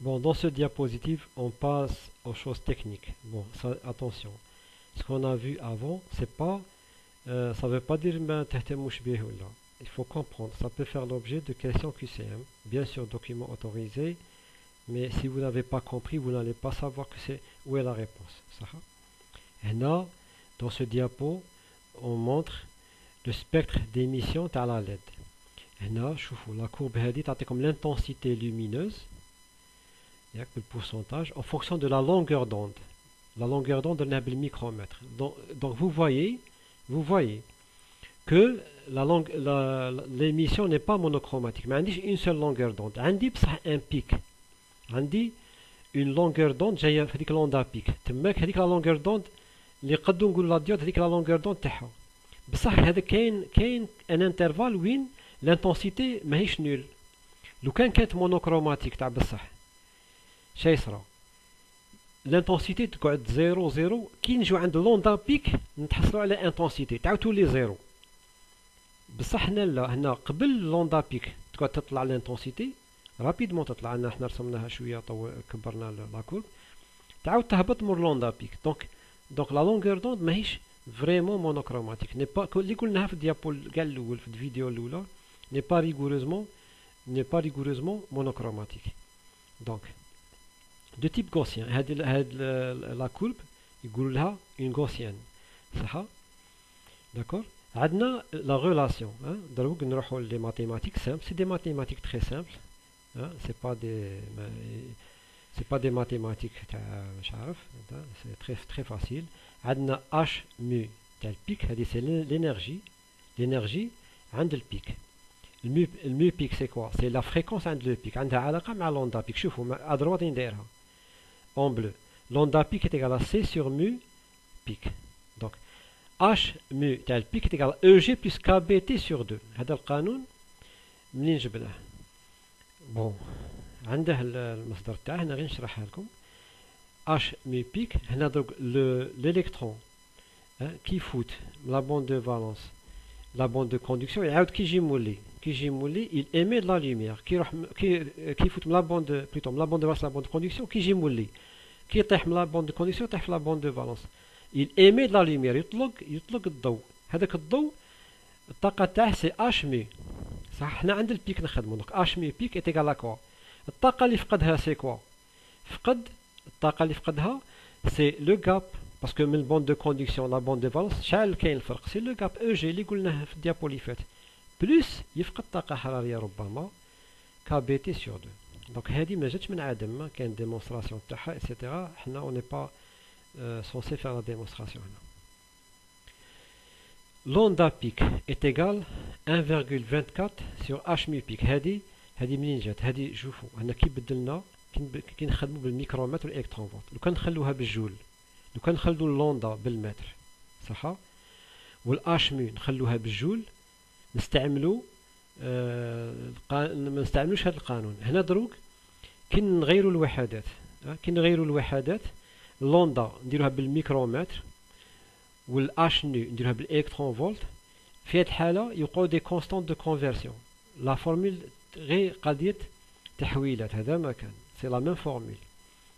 Bon, dans ce diapositive, on passe aux choses techniques. Bon, ça, attention. Ce qu'on a vu avant, c'est pas, ça veut pas dire ben, تهتموش به ou là. Il faut comprendre, ça peut faire l'objet de questions QCM. Bien sûr, document autorisé, mais si vous n'avez pas compris, vous n'allez pas savoir que c'est où est la réponse. Ça. Et là, dans ce diapo, on montre le spectre d'émission à la LED. Et là, la courbe هذه تعطيكم l'intensité lumineuse. Il y a que le pourcentage en fonction de la longueur d'onde. La longueur d'onde est le micromètre. Donc vous voyez que l'émission n'est pas monochromatique. Mais on dit une seule longueur d'onde. On dit un pic. On dit une longueur d'onde, j'ai dit l'onde à pic. Tu me dis la longueur d'onde, les قدو نقول la diode, c'est la longueur d'onde تاعها. بصح هذا كاين un intervalle وين l'intensité ماهيش nulle. لو كانت monochromatique تاع بصح. شي يصرى الانتونسيتي تقعد 0 كي نجيو عند لوندا بيك نتحصلوا على انتونسيتي تعاود تولي 0 بصح هنا لا هنا قبل لوندا بيك تقعد تطلع الانتونسيتي رابيدمون تطلع لنا حنا رسمناها شويه كبرنا لا كورب تعاود تهبط مور لوندا بيك دونك لا لونغور دوند ماهيش فريمون مونوكروماتيك ني با اللي قلناها في الديابو كاع الاول في الفيديو الاولى ني با ريغوروزمون مونوكروماتيك دونك de type gaussien. La courbe, يقولوا لها une gaussienne. صح؟ D'accord? عندنا la relation. دروك نروحوا les mathématiques simples. C'est des mathématiques très simples. C'est pas des mathématiques مش عارف. C'est très facile. عندنا H mu تاع البيك. هذه c'est l'énergie عند البيك. Le mu pic c'est quoi? C'est la fréquence عند le pic. عندها علاقة مع l'onde pic. شوفوا à droite نديرها. En bleu. L'onde pic est égal à C sur mu pic. Donc, H mu tel pic est égal à EG plus KBT sur 2. هذا القانون منين جبناه؟ Bon, عنده المصدر تاعه هنا غير نشرحها لكم. H mu pic هنا donc l'électron qui fout la bande de valence, la bande de conduction يعاود كي يجي مولي il émet de la lumière كي يفوت من لا بوند بلوتو من لا بوند de valence la bande de conduction كي يجي مولي كي يطيح من لا بوند de conduction يطيح في لا بوند de valence il émet de la lumière يطلق الضوء هذاك الضوء الطاقة تاعه سي اش مي صح حنا عند البيك نخدمو دونك اش مي بيك ايت ايغال كوا الطاقة اللي فقدها سي كوا الطاقة اللي فقدها سي لو غاب باسكو من البوند دو كوندكسيون لا بوند دو فالونس شحال كاين الفرق سي لو غاب او جي اللي قلناه في الديابو اللي فات بلس يفقد طاقة حرارية ربما كبي تي سور 2 دونك هذه ما جاتش من عدم كاين ديمونستراسيون تاعها ايتترا حنا اوني با سونسي فير لا ديمونستراسيون هنا لوندا بيك est égal 1,24 sur h mu بيك هذه منين جات هذه شوفوا هنا كي بدلنا كي نخدموا بالميكرومتر والالكترون فولت لو كان نخلوها بالجول لو كان نخلو اللوندا بالمتر صح والاش مو نخلوها بالجول نستعملوا ما نستعملوش هذا القانون هنا دروك كي نغيروا الوحدات اللوندا نديروها بالميكرومتر والاش نو نديروها بالالكترون فولت في هذه الحاله يوقعوا دي كونستانت دو كونفرسيون لا فورمول غير قضيه تحويلات هذا ما كان سي لا ميم فورمول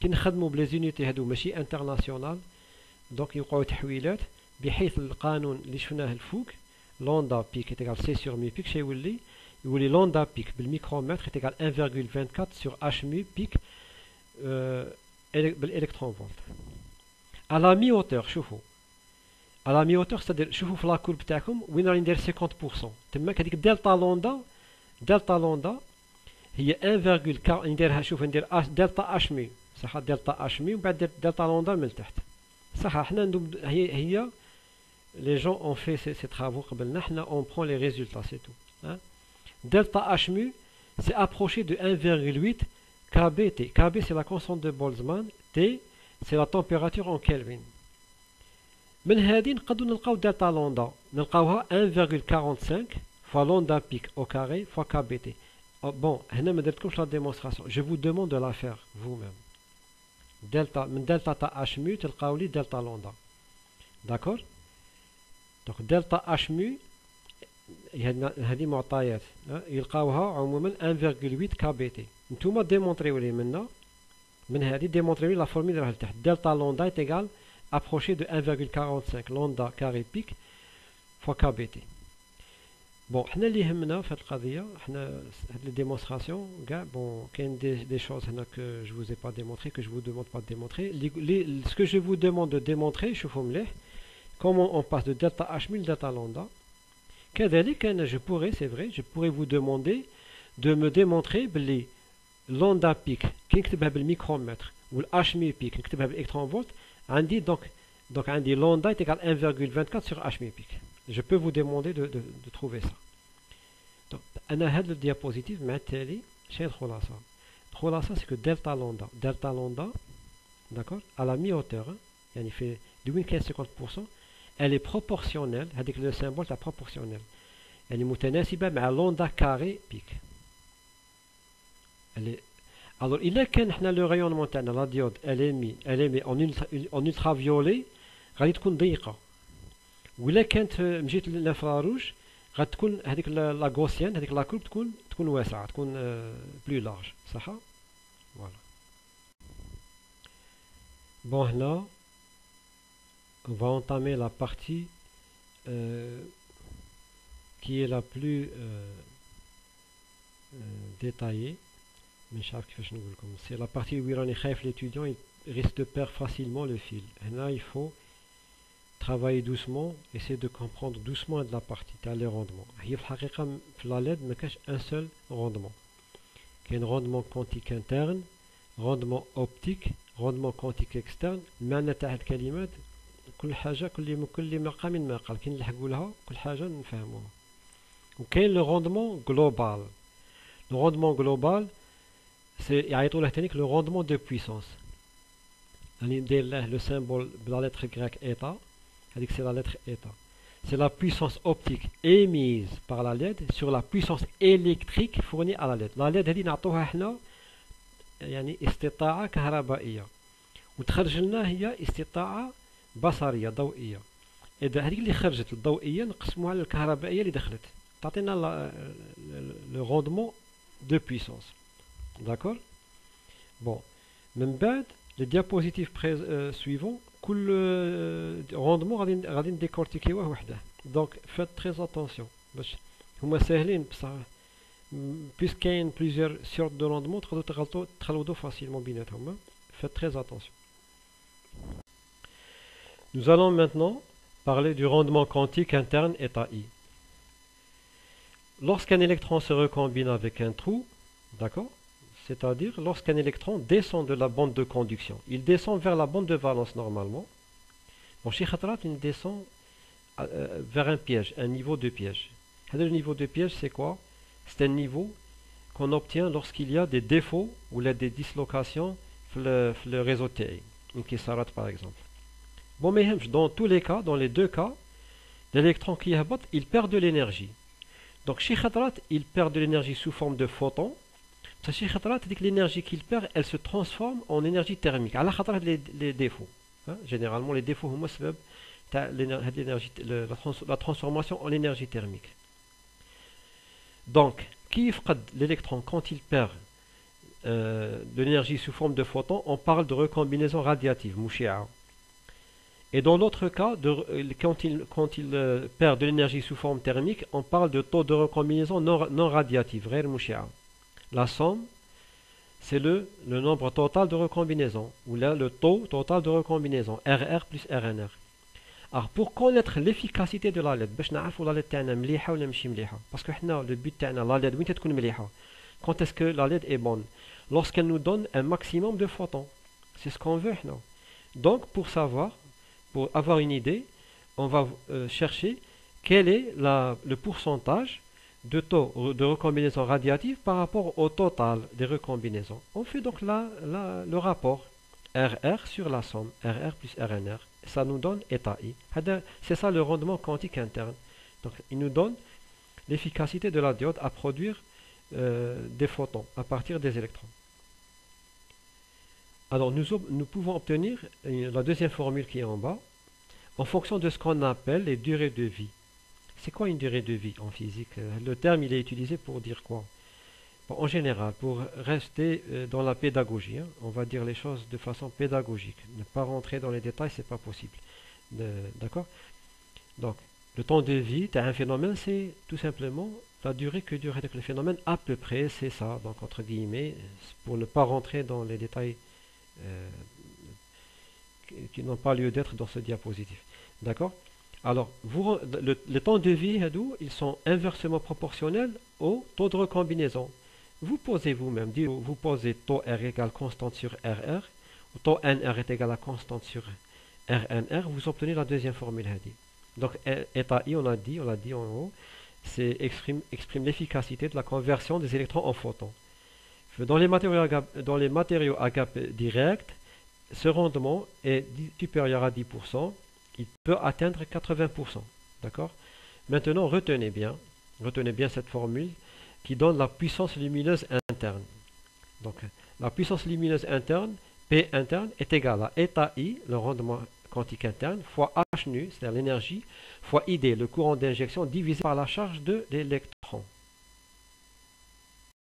كي نخدموا بلي زونيتي هادو ماشي انترناسيونال دونك يوقعوا تحويلات بحيث القانون اللي شفناه الفوق لوندا بيك est égal C sur mu pic شي يولي لوندا بيك بالميكرومتر est égal 1,24 sur H mu pic بالالكترون فولت à la mi-hauteur شوفوا à la mi-hauteur c'est-à-dire شوفوا في لا كورب تاعكم وين راني ندير 50% تماك هذيك دلتا لوندا هي 1,4 نديرها شوف ندير دلتا اش مي صح دلتا اش مي ومن بعد دلتا لوندا من تحت صح حنا هي les gens ont fait ces travaux قبلنا حنا on prend les résultats c'est tout hein? Delta H mu c'est approché de 1,8 kBT kB c'est la constante de Boltzmann T c'est la température en Kelvin من هذه نقدروا نلقاو دلتا لوندا نلقاوها 1,45 fois lambda pic au carré fois kBT bon هنا ما درتكمش لا ديمونستراسيون je vous demande de la faire vous-même دلتا من دلتا تاع H mu تلقاو لي دلتا لوندا d'accord donc دلتا اش مو هذه معطيات يلقاوها عموما 1,8 كبي تي نتوما ديمونطريو لي منا من هذه démontrer la formule اللي تحت delta lambda est égal approché de 1,45 lambda carré pic fois kbt. Bon, حنا اللي يهمنا في هذه القضيه حنا هاد لي ديمونستراسيون كاع bon كاين des choses هنا que je vous ai pas démontré que je vous demande pas de démontrer ce que je vous demande de démontrer شوفوا مليح comment on passe de delta h mille delta lambda. كذلك أنا je pourrais c'est vrai je pourrais vous demander de me démontrer بلي lambda pic كي نكتبها بالميكرومتر والh mu pic نكتبها بالإلكترون فولت عندي donc عندي lambda est égal 1,24 sur h mu pic. Je peux vous demander de trouver ça. Donc, أنا هذا الديابوزيتيف مع التالي شنو الخلاصة؟ الخلاصة c'est que delta lambda d'accord à la mi-hauteur يعني في دوين كاين 50% elle est proportionnelle هذيك le symbole تاع proportionnel يعني متناسبة مع lambda carré pic. Elle est alors إلا كان حنا لو rayonnement تاعنا لا ديود elle est en ultraviolet غادي تكون ضيقة. ولا كانت مشيت للانفراروج غتكون هذيك لا غوسيان هذيك لا كورب تكون واسعه تكون بلو لارج صح فوالا. بون هنا on va entamer la partie qui est la plus détaillée. مش عارف كيفاش نقول لكم c'est la partie où راني خايف l'étudiant il risque de perdre facilement le fil. هنا il faut travailler doucement, essayer de comprendre doucement de la partie تاع les rendements. هي في الحقيقة في la LED ما كاش un seul rendement. كاين rendement quantique interne, rendement optique, rendement quantique externe. المعنى تاع الكلمات كل حاجة كل مقام ما قال كي نلحقوا لها كل حاجة نفهموها. وكاين le rendement global. Le rendement global c'est يعيطوا له تانيك le rendement de puissance. يعني ندير له le symbole بلا lettre grecque eta. C'est la lettre eta. C'est la puissance optique émise par la LED sur la puissance électrique fournie à la LED. La LED هذه نعطوها احنا يعني استطاعة كهربائية وتخرج لنا هي استطاعة بصرية ضوئية. إذا هذيك اللي خرجت الضوئية نقسموها على الكهربائية اللي دخلت تعطينا le rendement de puissance. D'accord? Bon. من بعد les diapositives suivants كل rendement غادي نديكورتيكيوه وحده. دونك فات تري اتونسيون باش هما ساهلين بصح بيس كاين بليزيور سورت دو روندمون تقدروا تخلطوا فاسيلمون بيناتهم. فات تري اتونسيون. Nous allons maintenant parler du rendement quantique interne état I. Lorsqu'un électron se recombine avec un trou, d'accord, c'est-à-dire lorsqu'un électron descend de la bande de conduction, il descend vers la bande de valence normalement. Bon, chez Khatrat, il descend vers un piège, un niveau de piège. Le niveau de piège, c'est quoi? C'est un niveau qu'on obtient lorsqu'il y a des défauts ou des dislocations le réseau TI, une Kisarat par exemple. Bon, mais dans tous les cas, dans les deux cas, l'électron qui est il perd de l'énergie. Donc chez Khatrat, il perd de l'énergie sous forme de photons. Chez Khatrat, l'énergie qu'il perd, elle se transforme en énergie thermique. Alors Khatrat, les défauts. Hein? Généralement, les défauts, la transformation en énergie thermique. Donc, qui fait l'électron quand il perd de l'énergie sous forme de photons, on parle de recombinaison radiative, mouchia. Et dans l'autre cas, quand il perd de l'énergie sous forme thermique, on parle de taux de recombinaison non radiative, mouchia. La somme, c'est le nombre total de recombinaison, ou là le taux total de recombinaison, RR plus RNR. Alors pour connaître l'efficacité de la LED, parce que le but de la LED, quand est-ce que la LED est bonne? Lorsqu'elle nous donne un maximum de photons. C'est ce qu'on veut. Donc pour avoir une idée, on va chercher quel est le pourcentage de taux de recombinaison radiative par rapport au total des recombinaisons. On fait donc le rapport RR sur la somme, RR plus RNR. Ça nous donne état I. C'est ça le rendement quantique interne. Donc il nous donne l'efficacité de la diode à produire des photons à partir des électrons. Alors nous pouvons obtenir la deuxième formule qui est en bas en fonction de ce qu'on appelle les durées de vie. C'est quoi une durée de vie en physique? Le terme il est utilisé pour dire quoi? Bon, en général, pour rester dans la pédagogie, hein, on va dire les choses de façon pédagogique. Ne pas rentrer dans les détails, c'est pas possible. D'accord? Donc, le temps de vie d'un phénomène, c'est tout simplement la durée que dure le phénomène. À peu près, c'est ça. Donc, entre guillemets, pour ne pas rentrer dans les détails euh, qui n'ont pas lieu d'être dans ce diapositive. D'accord? Alors, les temps de vie, ils sont inversement proportionnels au taux de recombinaison. Vous posez vous-même, vous posez taux R égale constante sur RR, ou taux NR est égal à constante sur RNR, vous obtenez la deuxième formule. Donc, état I, on l'a dit en haut, c'est exprime l'efficacité de la conversion des électrons en photons. Dans les matériaux à gap direct, ce rendement est supérieur à 10%, il peut atteindre 80%. D'accord? Maintenant, retenez bien cette formule qui donne la puissance lumineuse interne. Donc, la puissance lumineuse interne, P interne, est égale à état I, le rendement quantique interne, fois H nu, c'est-à-dire l'énergie, fois ID, le courant d'injection, divisé par la charge de l'électron.